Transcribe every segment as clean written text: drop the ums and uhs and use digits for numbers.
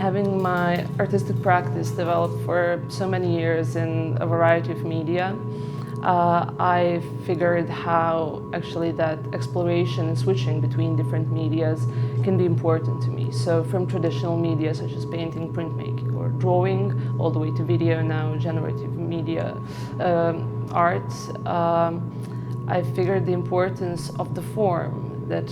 Having my artistic practice developed for so many years in a variety of media, I figured how actually that exploration and switching between different medias can be important to me. So from traditional media such as painting, printmaking, or drawing, all the way to video now, generative media, art, I figured the importance of the form that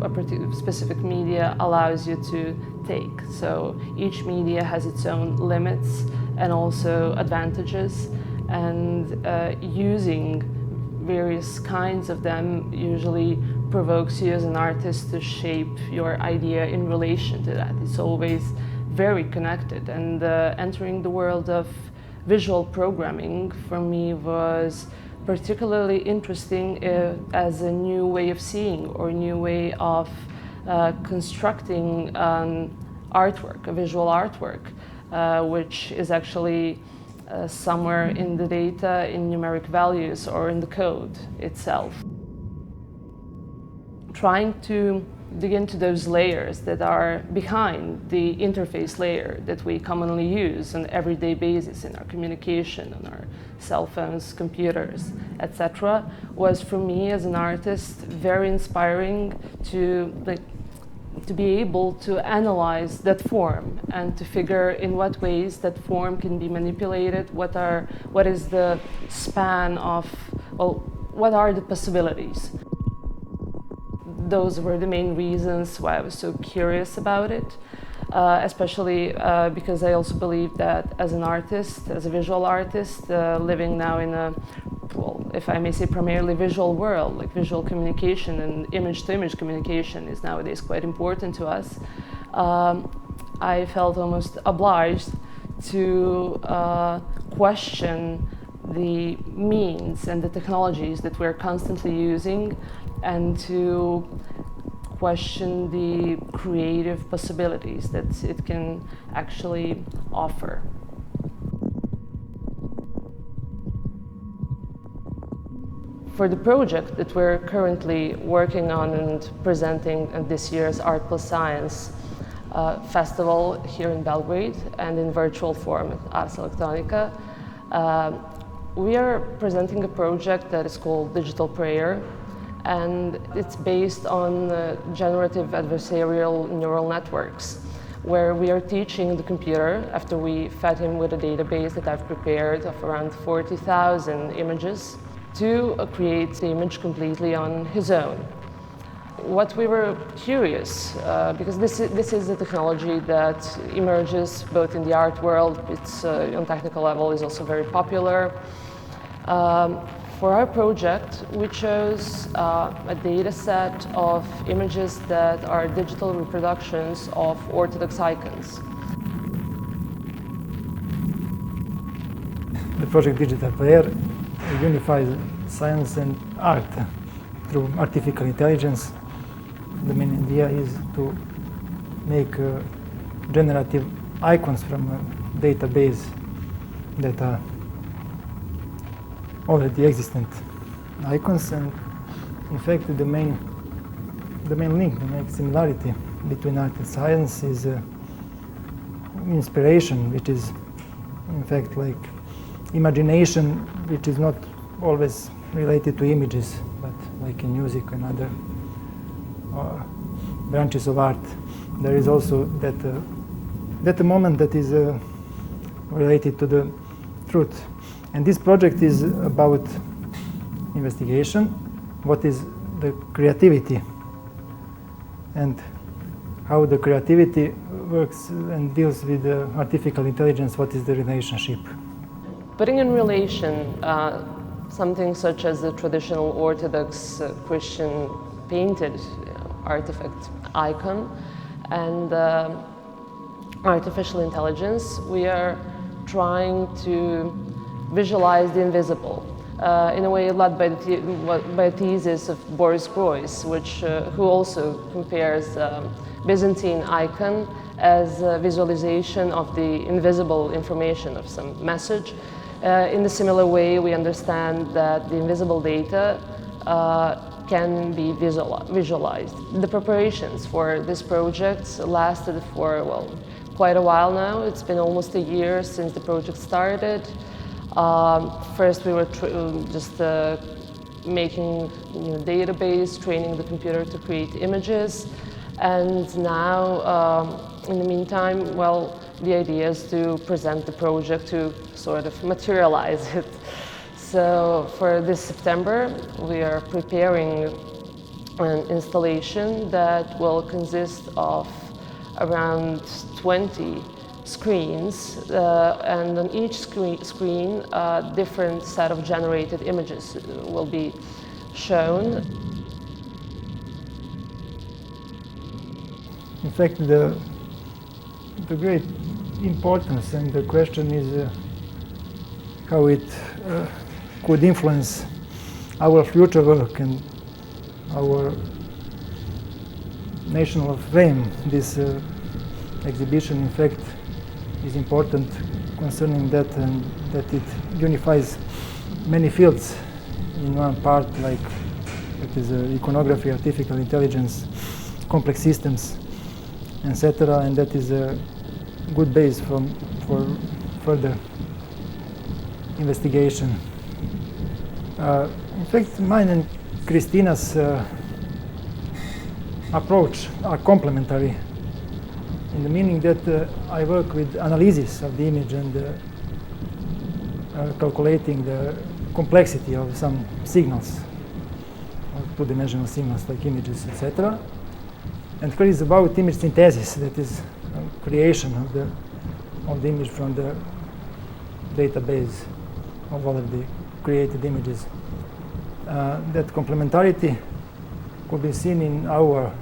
a particular specific media allows you to take. So each media has its own limits and also advantages, and using various kinds of them usually provokes you as an artist to shape your idea in relation to that. It's always very connected, and entering the world of visual programming for me was particularly interesting as a new way of seeing or a new way of constructing artwork, a visual artwork, which is actually somewhere in the data, in numeric values, or in the code itself. Trying to dig into those layers that are behind the interface layer that we commonly use on an everyday basis in our communication, on our cell phones, computers, etc., was for me as an artist very inspiring to be able to analyze that form and to figure in what ways that form can be manipulated, what is the span of, well, what are the possibilities. Those were the main reasons why I was so curious about it, especially because I also believe that as an artist, as a visual artist, living now in a, well, if I may say, primarily visual world, like visual communication and image-to-image communication is nowadays quite important to us, I felt almost obliged to question the means and the technologies that we're constantly using, and to question the creative possibilities that it can actually offer. For the project that we're currently working on and presenting at this year's Art Plus Science festival here in Belgrade and in virtual form at Ars Electronica, we are presenting a project that is called Digital Prayer, and it's based on generative adversarial neural networks, where we are teaching the computer, after we fed him with a database that I've prepared of around 40,000 images, to create the image completely on his own. What we were curious, because this is a technology that emerges both in the art world, it's on technical level is also very popular. For our project, we chose a data set of images that are digital reproductions of Orthodox icons. The project Digital Prayer unifies science and art through artificial intelligence. The main idea is to make generative icons from a database that are already existent icons, and in fact the main link, the main similarity between art and science is inspiration, which is in fact like imagination, which is not always related to images, but like in music and other branches of art. There is also that moment that is related to the truth. And this project is about investigation, what is the creativity, and how the creativity works and deals with the artificial intelligence, what is the relationship. Putting in relation something such as the traditional Orthodox Christian painted artifact icon and artificial intelligence, we are trying to visualize the invisible in a way led by a thesis of Boris Groys, who also compares Byzantine icon as a visualization of the invisible information of some message. In a similar way, we understand that the invisible data can be visualized. The preparations for this project lasted for, well, quite a while now. It's been almost a year since the project started. First we were just making database, training the computer to create images, and now in the meantime, well, the idea is to present the project, to sort of materialize it. So for this September we are preparing an installation that will consist of around 20 screens, and on each screen a different set of generated images will be shown. In fact, the great importance and the question is how it could influence our future work and our national fame. This exhibition, in fact, is important concerning that, and that it unifies many fields in one part, like it is iconography, artificial intelligence, complex systems, etc., and that is a good base for further investigation. In fact, mine and Kristina's approach are complementary, in the meaning that I work with analysis of the image and calculating the complexity of some signals, or two-dimensional signals like images, etc. And here is about image synthesis, that is creation of the image from the database of all of the created images. That complementarity could be seen in our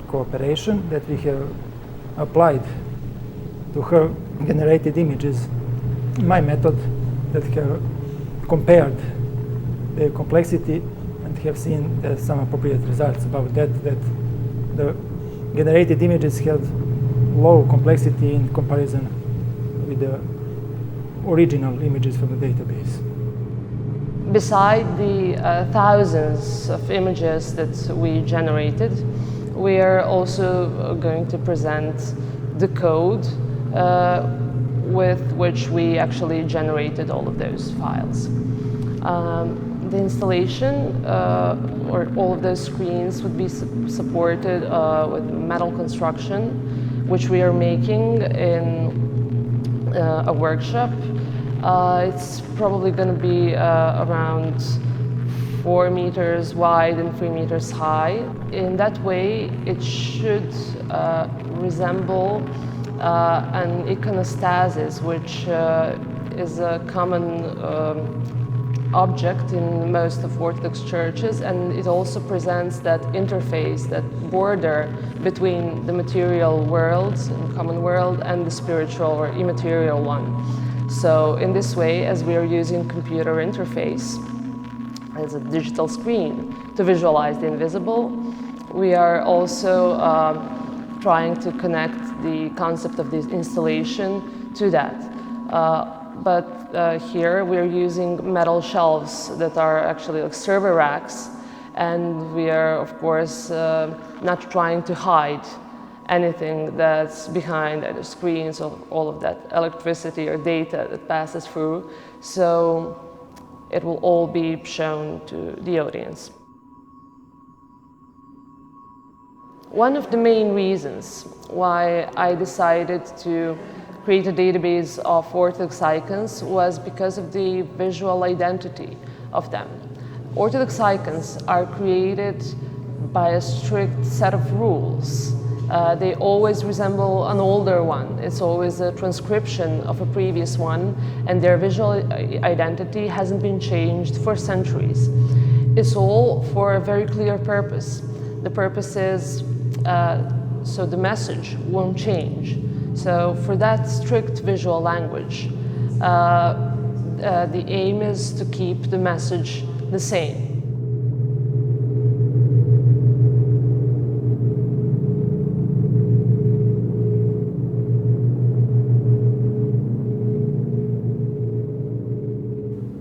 cooperation that we have applied to her generated images, my method, that have compared the complexity and have seen some appropriate results about that the generated images have low complexity in comparison with the original images from the database. Beside the thousands of images that we generated, we are also going to present the code with which we actually generated all of those files. The installation, or all of those screens, would be supported with metal construction, which we are making in a workshop. It's probably going to be around 4 meters wide and 3 meters high. In that way, it should resemble an iconostasis, which is a common object in most of Orthodox churches, and it also presents that interface, that border between the material world, the common world, and the spiritual or immaterial one. So in this way, as we are using computer interface as a digital screen to visualize the invisible, we are also trying to connect the concept of this installation to that. But here we are using metal shelves that are actually like server racks, and we are, of course, not trying to hide anything that's behind either screens or all of that electricity or data that passes through. So it will all be shown to the audience. One of the main reasons why I decided to create a database of Orthodox icons was because of the visual identity of them. Orthodox icons are created by a strict set of rules. They always resemble an older one. It's always a transcription of a previous one, and their visual identity hasn't been changed for centuries. It's all for a very clear purpose. The purpose is so the message won't change. So for that strict visual language, the aim is to keep the message the same.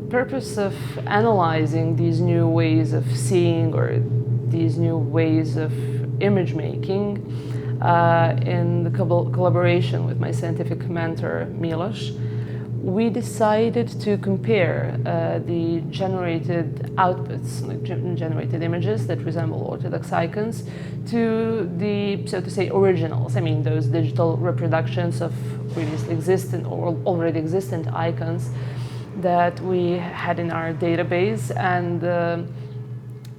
The purpose of analyzing these new ways of seeing or these new ways of image making in the collaboration with my scientific mentor, Milos, we decided to compare the generated outputs, like generated images that resemble Orthodox icons, to the, so to say, originals. I mean, those digital reproductions of previously existent or already existent icons that we had in our database, and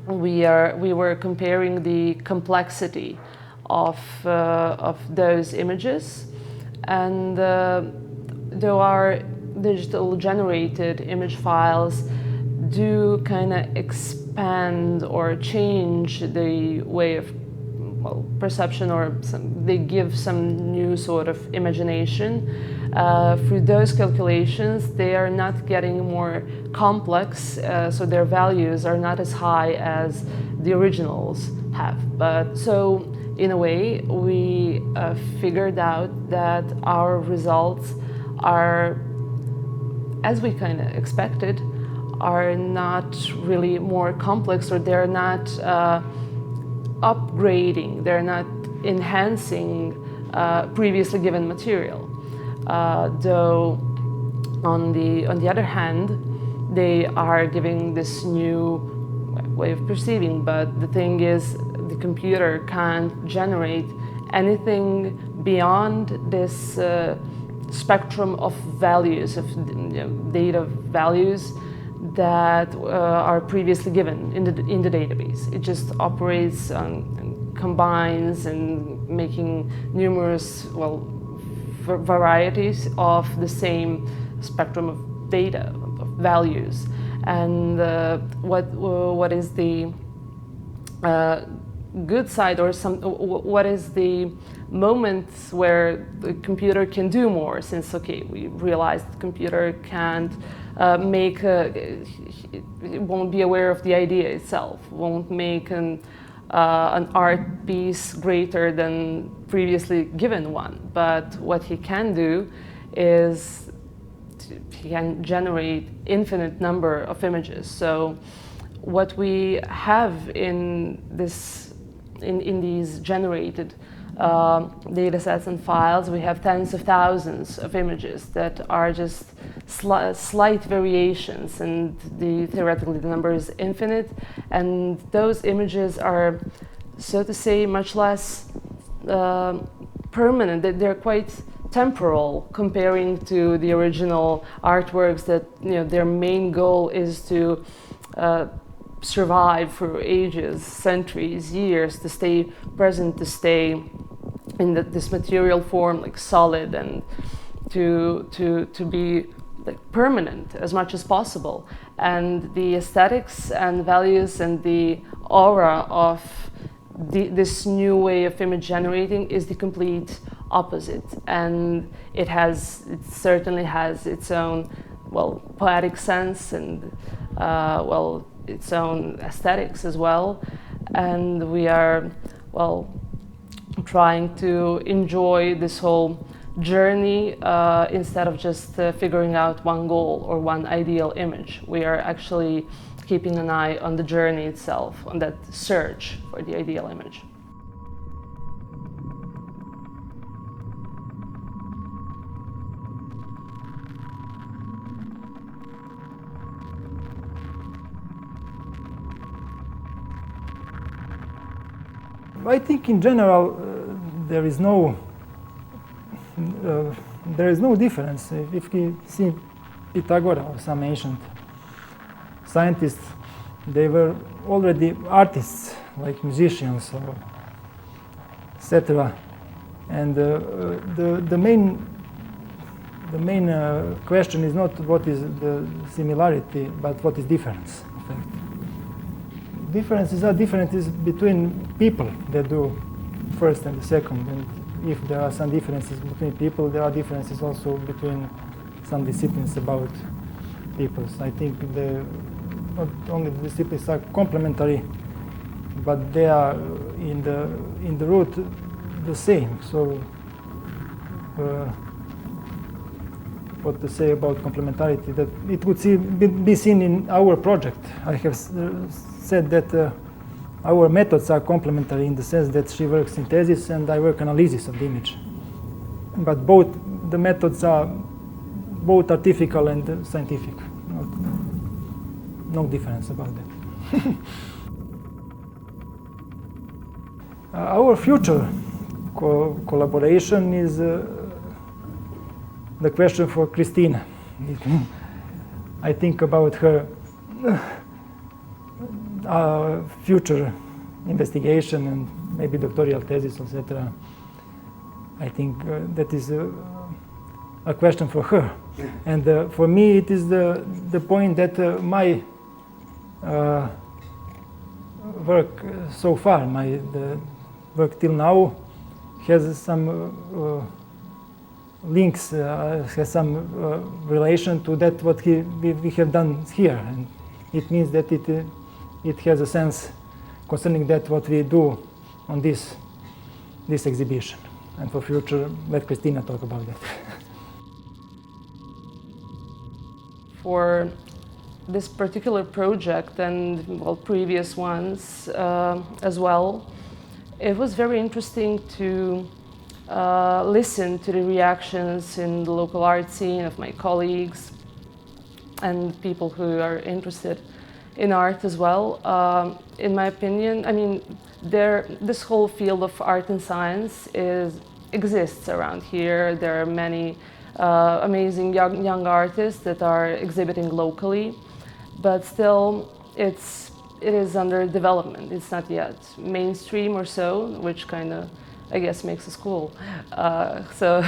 we were comparing the complexity of those images, and though our digital generated image files do kind of expand or change the way of perception, or they give some new sort of imagination. Through those calculations, they are not getting more complex, so their values are not as high as the originals have. But so, in a way, we figured out that our results are, as we kind of expected, are not really more complex, or they're not upgrading, they're not enhancing previously given material. Though on the other hand, they are giving this new way of perceiving, but the thing is, the computer can't generate anything beyond this spectrum of values, of data values that are previously given in the database. It just operates and combines and making numerous, varieties of the same spectrum of data, of values. And what is the good side, or what is the moment where the computer can do more, since, okay, we realized the computer can't it won't be aware of the idea itself, won't make an art piece greater than previously given one. But what he can do is he can generate infinite number of images. So what we have in these generated data sets and files, we have tens of thousands of images that are just slight variations, and theoretically the number is infinite, and those images are, so to say, much less permanent. They're quite temporal comparing to the original artworks that, their main goal is to survive for ages, centuries, years, to stay present, to stay in this material form, like solid, and to be like permanent as much as possible. And the aesthetics and values and the aura of this new way of image generating is the complete opposite. And it certainly has its own, poetic sense, and its own aesthetics as well. And we are, trying to enjoy this whole journey instead of just figuring out one goal or one ideal image. We are actually keeping an eye on the journey itself, on that search for the ideal image. I think in general there is no difference. If we see Pythagoras or some ancient scientists, they were already artists, like musicians or etc. And the main question is not what is the similarity, but what is difference. In fact, differences are different between people that do first and the second, and if there are some differences between people, there are differences also between some disciplines about peoples. I think not only the disciplines are complementary, but they are in the root the same. So what to say about complementarity? That it would be seen in our project. I have said that our methods are complementary in the sense that she works synthesis and I work analysis of the image. But both the methods are both artificial and scientific. No difference about that. Our future collaboration is the question for Christina. I think about her future investigation and maybe doctoral thesis, etc. I think that is a question for her. And for me, it is the point that my work so far, the work till now, has some links, has some relation to that what we have done here. And it means that it has a sense concerning that what we do on this exhibition. And for future, let Christina talk about that. For this particular project and previous ones as well, it was very interesting to listen to the reactions in the local art scene of my colleagues and people who are interested in art as well. In my opinion, I mean, this whole field of art and science exists around here. There are many amazing young artists that are exhibiting locally, but still it is under development. It's not yet mainstream or so, which kind of, I guess, makes us cool. So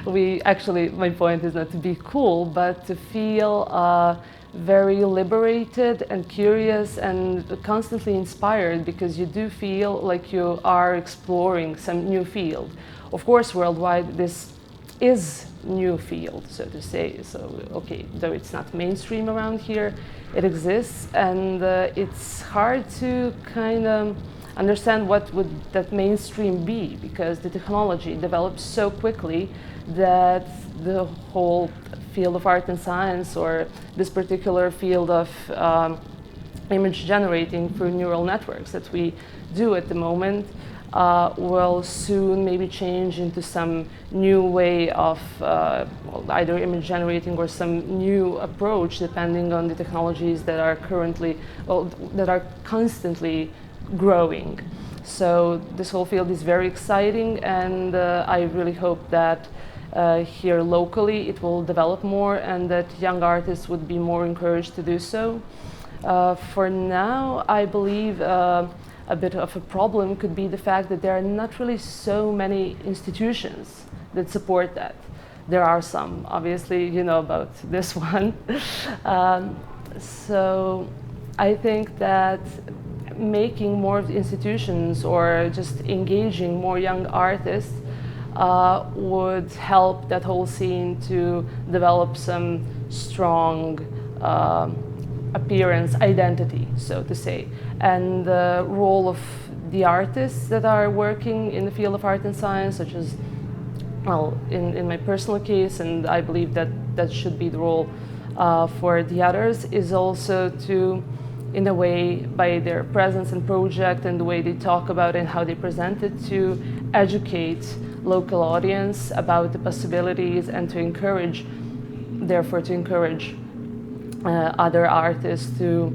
my point is not to be cool, but to feel very liberated and curious and constantly inspired, because you do feel like you are exploring some new field. Of course, worldwide, this is new field, so to say. So, okay, though it's not mainstream around here, it exists, and it's hard to kind of understand what would that mainstream be, because the technology develops so quickly that the whole field of art and science, or this particular field of image generating through neural networks that we do at the moment, will soon maybe change into some new way of either image generating or some new approach, depending on the technologies that are that are constantly growing. So this whole field is very exciting, and I really hope that here locally it will develop more and that young artists would be more encouraged to do so. For now, I believe a bit of a problem could be the fact that there are not really so many institutions that support that. There are some, obviously, you know about this one. So I think that making more institutions or just engaging more young artists would help that whole scene to develop some strong appearance, identity, so to say. And the role of the artists that are working in the field of art and science, such as, well, in my personal case, and I believe that that should be the role for the others, is also to, in a way, by their presence and project and the way they talk about it and how they present it, to educate local audience about the possibilities and to encourage, therefore to encourage other artists to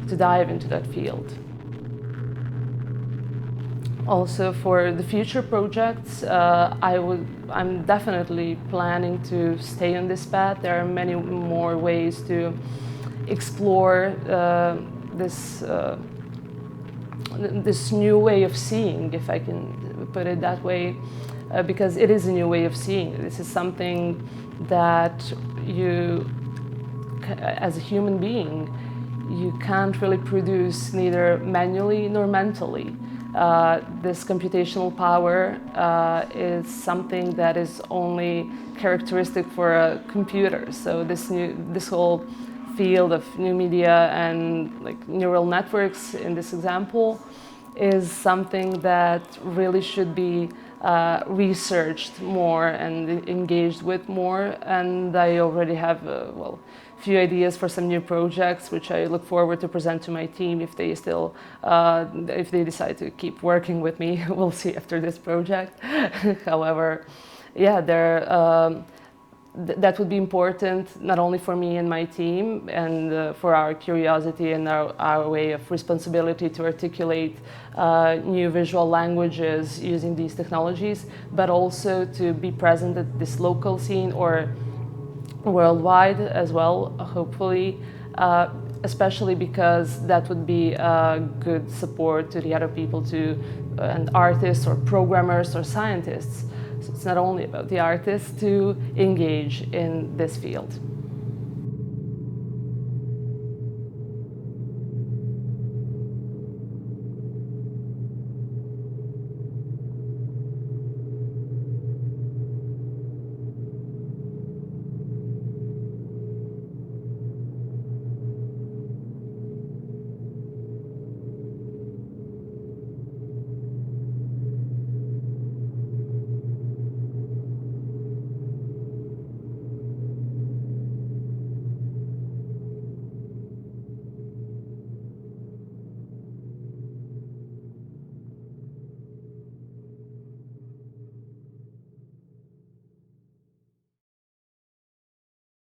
to dive into that field. Also, for the future projects, I'm definitely planning to stay on this path. There are many more ways to explore this new way of seeing, if I can put it that way, because it is a new way of seeing. This is something that you, as a human being, you can't really produce neither manually nor mentally. This computational power is something that is only characteristic for a computer. So this whole field of new media and like neural networks in this example is something that really should be researched more and engaged with more. And I already have few ideas for some new projects, which I look forward to present to my team if they still, if they decide to keep working with me. We'll see after this project. However, yeah, that would be important not only for me and my team and for our curiosity and our way of responsibility to articulate new visual languages using these technologies, but also to be present at this local scene or worldwide as well, hopefully, especially because that would be a good support to the other people and artists or programmers or scientists. So it's not only about the artists to engage in this field.